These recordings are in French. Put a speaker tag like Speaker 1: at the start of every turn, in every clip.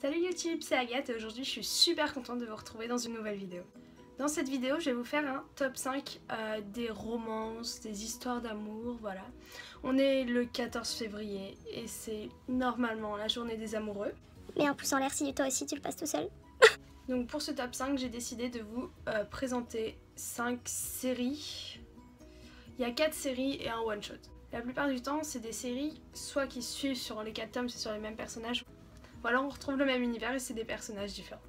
Speaker 1: Salut YouTube, c'est Agathe et aujourd'hui je suis super contente de vous retrouver dans une nouvelle vidéo. Dans cette vidéo, je vais vous faire un top 5 des romances, des histoires d'amour, voilà. On est le 14 février et c'est normalement la journée des amoureux.
Speaker 2: Mais un pouce en l'air si toi aussi tu le passes tout seul.
Speaker 1: Donc pour ce top 5, j'ai décidé de vous présenter 5 séries. Il y a 4 séries et un one shot. La plupart du temps, c'est des séries soit qui suivent sur les 4 tomes, c'est sur les mêmes personnages. Voilà, on retrouve le même univers et c'est des personnages différents.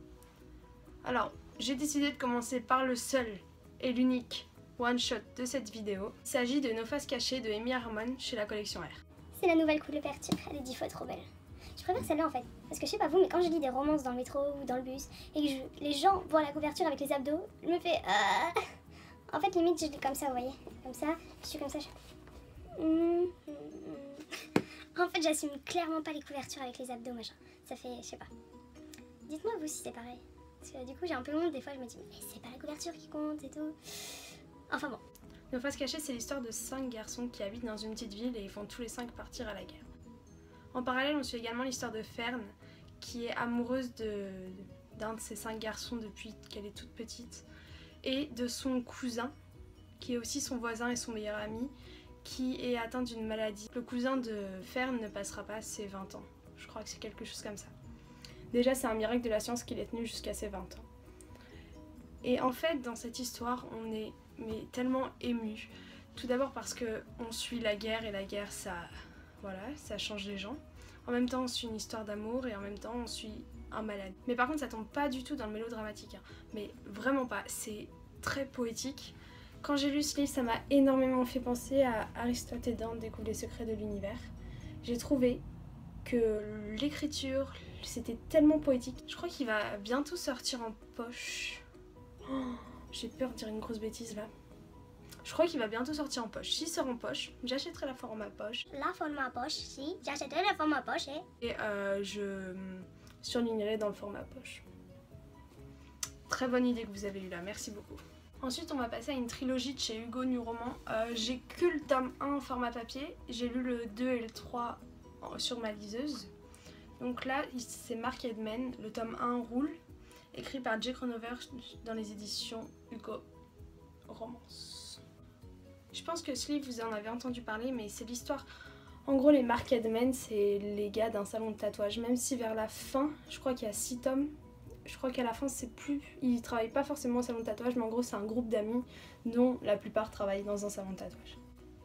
Speaker 1: Alors, j'ai décidé de commencer par le seul et l'unique one-shot de cette vidéo. Il s'agit de Nos faces cachées de Amy Harmon chez la collection R.
Speaker 2: C'est la nouvelle couverture, elle est 10 fois trop belle. Je préfère celle-là en fait, parce que je sais pas vous, mais quand je lis des romances dans le métro ou dans le bus et que les gens voient la couverture avec les abdos, je me fais... En fait, limite, je lis comme ça, vous voyez. Comme ça, je suis comme ça, En fait, j'assume clairement pas les couvertures avec les abdos, machin. Ça fait, je sais pas. Dites-moi vous si c'est pareil. Parce que du coup, j'ai un peu honte, des fois, je me dis, mais c'est pas la couverture qui compte et tout. Enfin bon.
Speaker 1: Nos faces cachées, c'est l'histoire de 5 garçons qui habitent dans une petite ville et ils font tous les 5 partir à la guerre. En parallèle, on suit également l'histoire de Fern, qui est amoureuse d'un de ces 5 garçons depuis qu'elle est toute petite, et de son cousin, qui est aussi son voisin et son meilleur ami, qui est atteint d'une maladie. Le cousin de Fern ne passera pas ses 20 ans. Je crois que c'est quelque chose comme ça. Déjà, c'est un miracle de la science qu'il ait tenu jusqu'à ses 20 ans. Et en fait, dans cette histoire, on est tellement ému. Tout d'abord parce qu'on suit la guerre, et la guerre, ça change les gens. En même temps, on suit une histoire d'amour, et en même temps, on suit un malade. Mais par contre, ça tombe pas du tout dans le mélodramatique, hein. Mais vraiment pas. C'est très poétique. Quand j'ai lu ce livre, ça m'a énormément fait penser à Aristote et Dante découvrent les secrets de l'univers. J'ai trouvé que l'écriture, c'était tellement poétique. Je crois qu'il va bientôt sortir en poche. Oh, j'ai peur de dire une grosse bêtise là. Je crois qu'il va bientôt sortir en poche. S'il sort en poche, j'achèterai la format poche.
Speaker 2: La format poche, si. J'achèterai la format poche,
Speaker 1: Et je surlignerai dans le format poche. Très bonne idée que vous avez eue là, merci beaucoup. Ensuite, on va passer à une trilogie de chez Hugo New Roman. J'ai que le tome 1 en format papier. J'ai lu le 2 et le 3 sur ma liseuse. Donc là, c'est Mark Edman, le tome 1 roule, écrit par Jay Cronover dans les éditions Hugo Romance. Je pense que ce livre, vous en avez entendu parler, mais c'est l'histoire... En gros, les Mark Edman, c'est les gars d'un salon de tatouage. Même si vers la fin, je crois qu'il y a 6 tomes, je crois qu'à la fin, c'est plus... Ils travaillent pas forcément au salon de tatouage, mais en gros, c'est un groupe d'amis dont la plupart travaillent dans un salon de tatouage.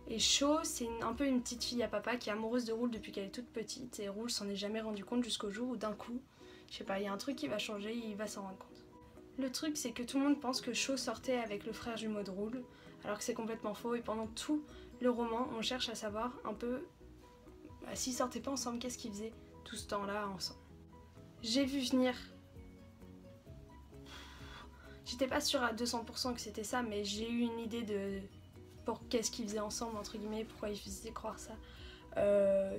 Speaker 1: Et Cho, c'est un peu une petite fille à papa qui est amoureuse de Roule depuis qu'elle est toute petite. Et Roule s'en est jamais rendu compte jusqu'au jour où d'un coup, je sais pas, il y a un truc qui va changer et il va s'en rendre compte. Le truc, c'est que tout le monde pense que Cho sortait avec le frère jumeau de Roule, alors que c'est complètement faux. Et pendant tout le roman, on cherche à savoir un peu s'ils sortaient pas ensemble, qu'est-ce qu'ils faisaient tout ce temps-là ensemble. J'ai vu venir... J'étais pas sûre à 200% que c'était ça, mais j'ai eu une idée de... pour qu'est-ce qu'ils faisaient ensemble, entre guillemets, pourquoi ils faisaient croire ça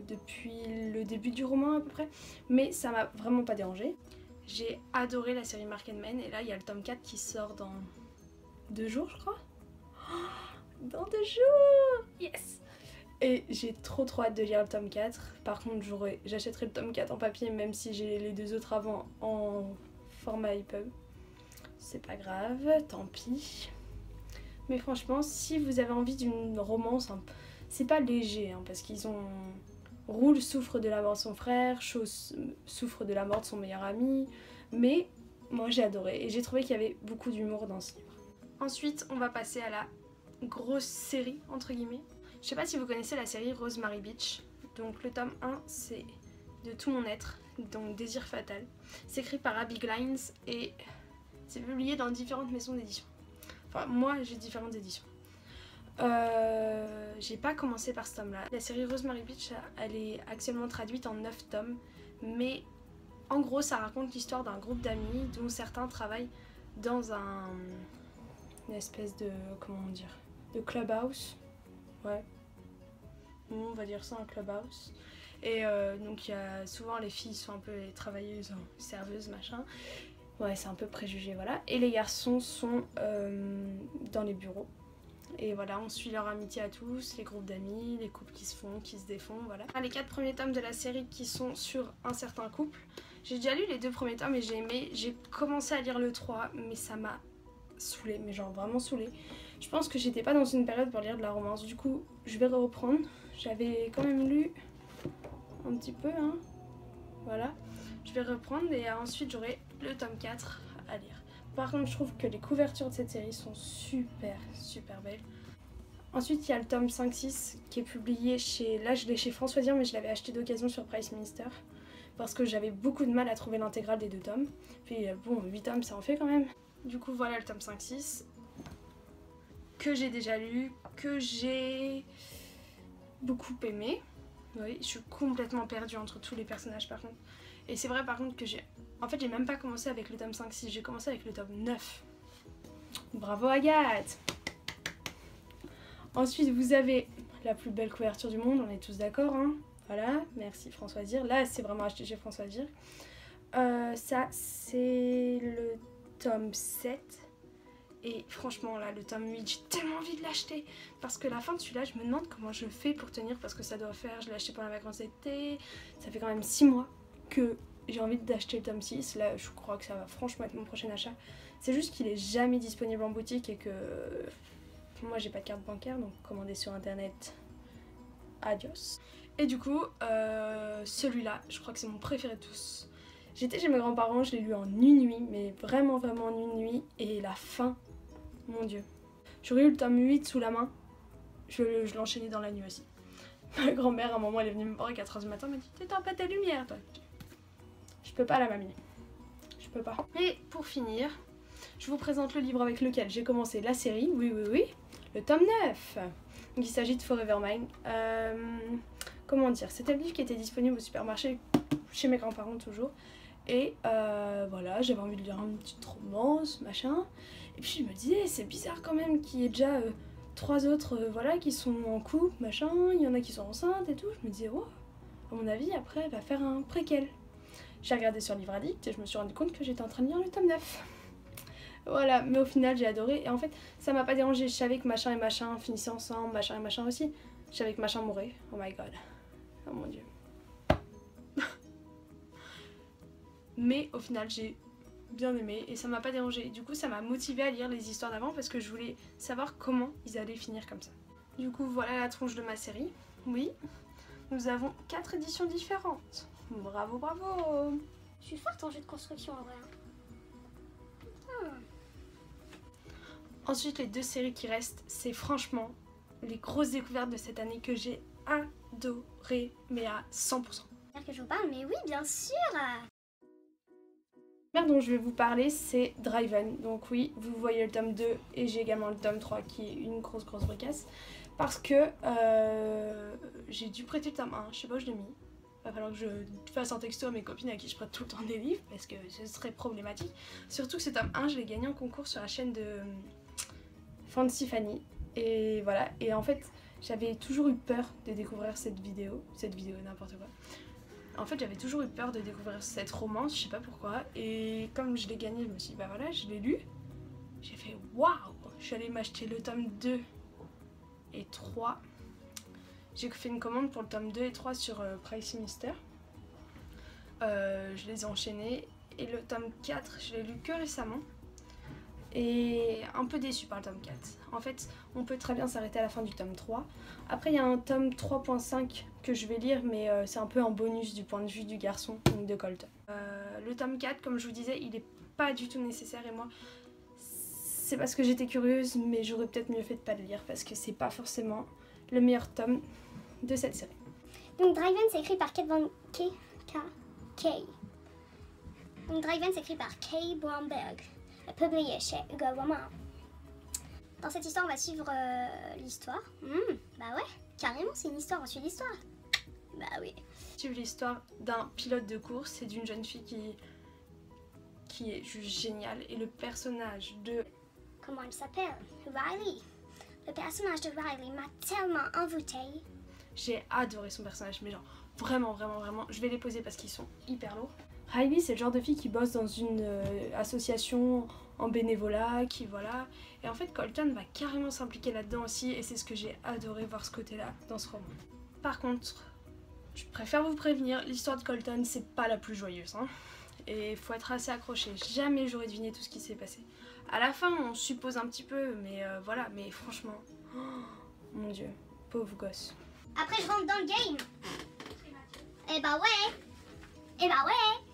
Speaker 1: depuis le début du roman à peu près, mais ça m'a vraiment pas dérangée. J'ai adoré la série Mark Edman, et là il y a le tome 4 qui sort dans 2 jours je crois. Oh, dans 2 jours. Yes. Et j'ai trop hâte de lire le tome 4. Par contre j'achèterai le tome 4 en papier, même si j'ai les 2 autres avant en format EPUB. C'est pas grave, tant pis. Mais franchement, si vous avez envie d'une romance, c'est pas léger, hein, parce qu'ils ont... Roule souffre de la mort de son frère, Cho souffre de la mort de son meilleur ami, mais moi j'ai adoré et j'ai trouvé qu'il y avait beaucoup d'humour dans ce livre. Ensuite, on va passer à la grosse série, entre guillemets. Je sais pas si vous connaissez la série Rosemary Beach. Donc le tome 1, c'est De tout mon être, donc Désir fatal. C'est écrit par Abby Glines et c'est publié dans différentes maisons d'édition. Enfin, moi, j'ai différentes éditions. J'ai pas commencé par ce tome-là. La série Rosemary Beach, elle est actuellement traduite en 9 tomes. Mais en gros, ça raconte l'histoire d'un groupe d'amis dont certains travaillent dans une espèce de... comment dire, de clubhouse. Ouais. On va dire ça, un clubhouse. Et donc, il y a souvent les filles sont un peu les travailleuses, serveuses, machin. Ouais, c'est un peu préjugé, voilà. Et les garçons sont dans les bureaux. Et voilà, on suit leur amitié à tous, les groupes d'amis, les couples qui se font, qui se défont, voilà. Les 4 premiers tomes de la série qui sont sur un certain couple. J'ai déjà lu les 2 premiers tomes et j'ai aimé. J'ai commencé à lire le 3, mais ça m'a saoulée, mais genre vraiment saoulée. Je pense que j'étais pas dans une période pour lire de la romance. Du coup, je vais reprendre. J'avais quand même lu un petit peu, hein. Voilà. Je vais reprendre et ensuite j'aurai le tome 4 à lire. Par contre, je trouve que les couvertures de cette série sont super, super belles. Ensuite, il y a le tome 5-6 qui est publié chez... Là, je l'ai chez François Dire, mais je l'avais acheté d'occasion sur Price Minister. Parce que j'avais beaucoup de mal à trouver l'intégrale des 2 tomes. Puis bon, 8 tomes, ça en fait quand même. Du coup, voilà le tome 5-6. Que j'ai déjà lu, que j'ai beaucoup aimé. Oui, je suis complètement perdue entre tous les personnages par contre. Et c'est vrai par contre que j'ai... En fait, j'ai même pas commencé avec le tome 5-6, j'ai commencé avec le tome 9. Bravo Agathe! Ensuite, vous avez la plus belle couverture du monde, on est tous d'accord, hein. Voilà, merci François Dire. Là, c'est vraiment acheté chez François Dire. Ça, c'est le tome 7. Et franchement, là, le tome 8, j'ai tellement envie de l'acheter. Parce que la fin de celui-là, je me demande comment je fais pour tenir. Parce que ça doit faire, je l'ai acheté pendant la vacances d'été. Ça fait quand même 6 mois que j'ai envie d'acheter le tome 6. Là, je crois que ça va franchement être mon prochain achat. C'est juste qu'il est jamais disponible en boutique et que... Moi, j'ai pas de carte bancaire, donc commander sur internet, adios. Et du coup, celui-là, je crois que c'est mon préféré de tous. J'étais chez mes grands-parents, je l'ai lu en une nuit, mais vraiment, vraiment en une nuit. Et la fin, mon Dieu. J'aurais eu le tome 8 sous la main, je l'enchaînais dans la nuit aussi. Ma grand-mère, à un moment, elle est venue me voir à 4h du matin, elle m'a dit « T'éteins pas ta lumière, toi ?» Je peux pas, la mamie. Je peux pas. Et pour finir, je vous présente le livre avec lequel j'ai commencé la série, oui, le tome 9. Donc il s'agit de Forever Mine. Comment dire, c'était le livre qui était disponible au supermarché, chez mes grands-parents toujours. Et voilà, j'avais envie de lire une petite romance, machin. Et puis je me disais, c'est bizarre quand même qu'il y ait déjà 3 autres voilà, qui sont en couple, machin. Il y en a qui sont enceintes et tout. Je me disais, oh, à mon avis, après, elle va faire un préquel. J'ai regardé sur Livre Addict et je me suis rendu compte que j'étais en train de lire le tome 9. Voilà, mais au final j'ai adoré et en fait ça m'a pas dérangé, je savais que machin et machin finissaient ensemble, machin et machin aussi. Je savais que machin mourait, oh my god, oh mon dieu. Mais au final j'ai bien aimé et ça m'a pas dérangé. Du coup ça m'a motivée à lire les histoires d'avant parce que je voulais savoir comment ils allaient finir comme ça. Du coup voilà la tronche de ma série, oui. Nous avons 4 éditions différentes, bravo bravo.
Speaker 2: Je suis forte en jeu de construction en vrai.
Speaker 1: Ensuite, les 2 séries qui restent, c'est franchement les grosses découvertes de cette année que j'ai adoré, mais à 100%.
Speaker 2: C'est-à-dire que je vous parle, mais oui, bien sûr.
Speaker 1: La première dont je vais vous parler, c'est Driven. Donc oui, vous voyez le tome 2 et j'ai également le tome 3 qui est une grosse bricasse. Parce que j'ai dû prêter le tome 1, je sais pas où je l'ai mis. Il va falloir que je fasse un texto à mes copines à qui je prête tout le temps des livres parce que ce serait problématique. Surtout que ce tome 1, je l'ai gagné en concours sur la chaîne de Fancy Fanny. Et voilà, et en fait, j'avais toujours eu peur de découvrir cette vidéo n'importe quoi. En fait, j'avais toujours eu peur de découvrir cette romance, je sais pas pourquoi. Et comme je l'ai gagné, je me suis dit, bah voilà, je l'ai lu. J'ai fait waouh! Je suis allée m'acheter le tome 2 et 3. J'ai fait une commande pour le tome 2 et 3 sur Price Minister. Je les ai enchaînés. Et le tome 4, je l'ai lu que récemment. Et un peu déçue par le tome 4. En fait, on peut très bien s'arrêter à la fin du tome 3. Après, il y a un tome 3.5 que je vais lire, mais c'est un peu un bonus du point de vue du garçon, donc de Colton. Le tome 4, comme je vous disais, il est pas du tout nécessaire et moi, c'est parce que j'étais curieuse, mais j'aurais peut-être mieux fait de pas le lire parce que c'est pas forcément le meilleur tome de cette série.
Speaker 2: Donc Driven, c'est écrit par Kate Von K. Donc Driven, c'est écrit par Kay Bromberg, publié chez Hugo Roman. Dans cette histoire, on va suivre l'histoire. Bah ouais, carrément, c'est une histoire, on suit l'histoire. Bah oui.
Speaker 1: Suivre l'histoire d'un pilote de course et d'une jeune fille qui est juste géniale. Et le personnage de...
Speaker 2: Comment elle s'appelle? Riley. Le personnage de Riley m'a tellement envoûtée.
Speaker 1: J'ai adoré son personnage, mais genre vraiment. Je vais les poser parce qu'ils sont hyper lourds. Riley, c'est le genre de fille qui bosse dans une association en bénévolat, qui voilà. Et en fait, Colton va carrément s'impliquer là-dedans aussi, et c'est ce que j'ai adoré voir ce côté-là dans ce roman. Par contre, je préfère vous prévenir, l'histoire de Colton, c'est pas la plus joyeuse. Hein. Et faut être assez accroché. Jamais j'aurais deviné tout ce qui s'est passé. À la fin, on suppose un petit peu, mais voilà. Mais franchement, oh, mon Dieu, pauvre gosse.
Speaker 2: Après, je rentre dans le game. Eh bah ouais. Eh bah ouais.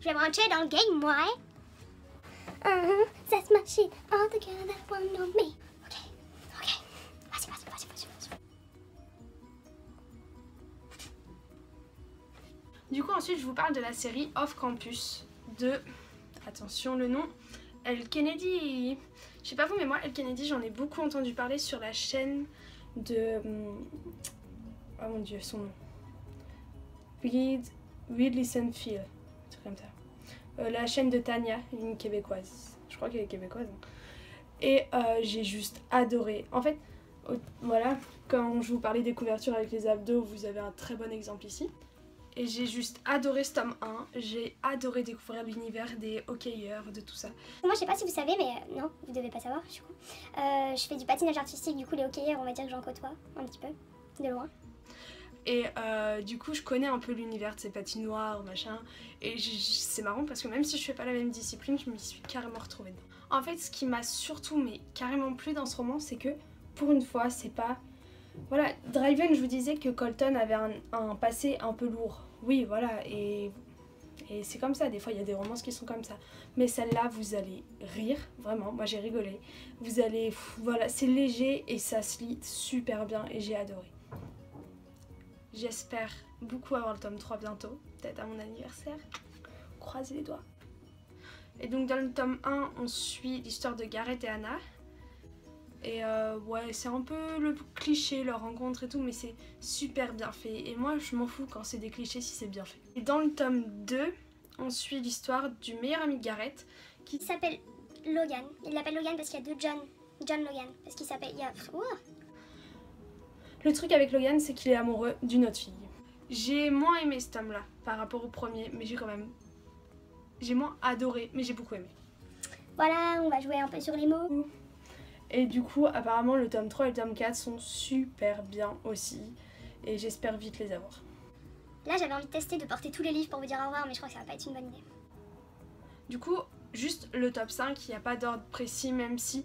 Speaker 2: Je vais me rentrer dans le game, moi. That's my shit. All the girls that want on me. Ok. Vas-y.
Speaker 1: Du coup, ensuite, je vous parle de la série Off Campus de... Attention, le nom. Elle Kennedy. Je sais pas vous, mais moi, Elle Kennedy, j'en ai beaucoup entendu parler sur la chaîne de... Oh mon Dieu, son nom. Reed Listenfield. Un truc comme ça. La chaîne de Tania, une québécoise. Je crois qu'elle est québécoise. Hein. Et j'ai juste adoré. En fait, voilà, quand je vous parlais des couvertures avec les abdos, vous avez un très bon exemple ici. Et j'ai juste adoré ce tome 1. J'ai adoré découvrir l'univers des hockeyeurs, de tout ça.
Speaker 2: Moi, je sais pas si vous savez, mais non, vous devez pas savoir, du coup. Je fais du patinage artistique, du coup, les hockeyeurs, on va dire que j'en côtoie un petit peu, de loin.
Speaker 1: Et du coup, je connais un peu l'univers de ces patinoires, machin. Et c'est marrant parce que même si je fais pas la même discipline, je m'y suis carrément retrouvée dedans. En fait, ce qui m'a surtout, mais carrément plu dans ce roman, c'est que, pour une fois, c'est pas... Voilà, Driven, je vous disais que Colton avait un passé un peu lourd. Oui, voilà, et c'est comme ça. Des fois, il y a des romances qui sont comme ça. Mais celle-là, vous allez rire, vraiment. Moi, j'ai rigolé. Vous allez... Voilà, c'est léger et ça se lit super bien et j'ai adoré. J'espère beaucoup avoir le tome 3 bientôt, peut-être à mon anniversaire. Croisez les doigts. Et donc dans le tome 1, on suit l'histoire de Garrett et Anna. Et ouais, c'est un peu le cliché, leur rencontre et tout, mais c'est super bien fait. Et moi, je m'en fous quand c'est des clichés si c'est bien fait. Et dans le tome 2, on suit l'histoire du meilleur ami de Garrett qui
Speaker 2: s'appelle Logan. Il l'appelle Logan parce qu'il y a deux John Logan. Parce qu'il s'appelle...
Speaker 1: Le truc avec Logan, c'est qu'il est amoureux d'une autre fille. J'ai moins aimé ce tome-là par rapport au premier, mais j'ai moins adoré, mais j'ai beaucoup aimé.
Speaker 2: Voilà, on va jouer un peu sur les mots.
Speaker 1: Et du coup, apparemment, le tome 3 et le tome 4 sont super bien aussi. Et j'espère vite les avoir.
Speaker 2: Là, j'avais envie de tester, de porter tous les livres pour vous dire au revoir, mais je crois que ça va pas être une bonne idée.
Speaker 1: Du coup, juste le top 5, il n'y a pas d'ordre précis, même si...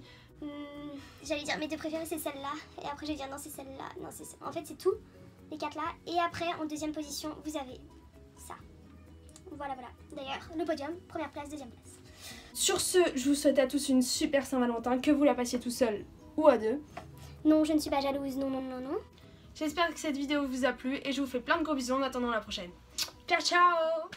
Speaker 2: J'allais dire mes deux préférées c'est celle-là, et après j'allais dire non c'est celle-là, non c'est en fait c'est tout, les 4 là, et après en deuxième position vous avez ça. Voilà. D'ailleurs le podium, première place, deuxième place.
Speaker 1: Sur ce, je vous souhaite à tous une super Saint-Valentin, que vous la passiez tout seul ou à deux.
Speaker 2: Non, je ne suis pas jalouse, non.
Speaker 1: J'espère que cette vidéo vous a plu et je vous fais plein de gros bisous en attendant la prochaine. Ciao ciao.